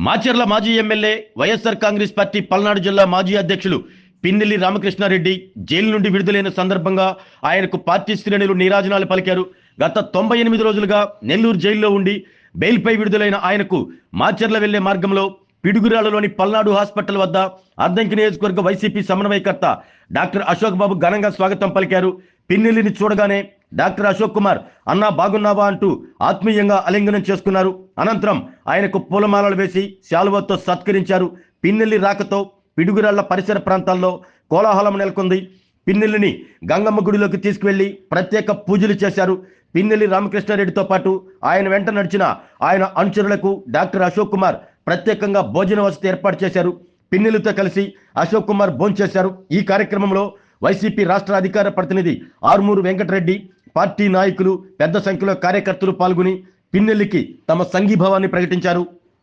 మాచర్ల మాజీ MLA YSR Congress party Palnadu జిల్లా మాజీ అధ్యక్షులు పిన్నెల్లి రామకృష్ణారెడ్డి జైలు నుండి విడుదలైన సందర్భంగా ఆయనకు పార్టీ శ్రేణులు నీరాజనాలు పలికారు. గత 98 రోజులుగా నెల్లూరు జైల్లో ఉండి బెయిల్పై విడుదలైన ఆయనకు మాచర్ల వెళ్లే మార్గంలో పిడుగురాళ్లలోని పల్నాడు హాస్పిటల్ వద్ద అద్దంకి నియోజకవర్గ వైసీపీ సమన్వయకర్త డాక్టర్ అశోక్ బాబు ఘనంగా స్వాగతం పలికారు. పిన్నెల్లిని చూడగానే డాక్టర్ అశోక్ కుమార్ అన్నా బాగున్నావా అంటూ ఆత్మీయంగా ఆలింగనం చేసుకున్నారు. అనంతరం ఆయనకు పూలమాలలు వేసి శాలువాతో సత్కరించారు. పిన్నెల్లి రాకతో పిడుగురాళ్ల పరిసర ప్రాంతాల్లో కోలాహలం నెలకొంది. పిన్నెల్లిని గంగమ్మ గుడిలోకి తీసుకువెళ్లి ప్రత్యేక పూజలు చేశారు. పిన్నెల్లి రామకృష్ణారెడ్డితో పాటు ఆయన వెంట నడిచిన ఆయన అనుచరులకు డాక్టర్ అశోక్ కుమార్ ప్రత్యేకంగా భోజన వసతి ఏర్పాటు చేశారు. పిన్నెల్లితో కలిసి అశోక్ కుమార్ భోంచేశారు. ఈ కార్యక్రమంలో వైసీపీ రాష్ట్ర అధికార ప్రతినిధి ఆర్మూరు వెంకటరెడ్డి, పార్టీ నాయకులు, పెద్ద సంఖ్యలో కార్యకర్తలు పాల్గొని పిన్నెల్లికి తమ సంఘీభావాన్ని ప్రకటించారు.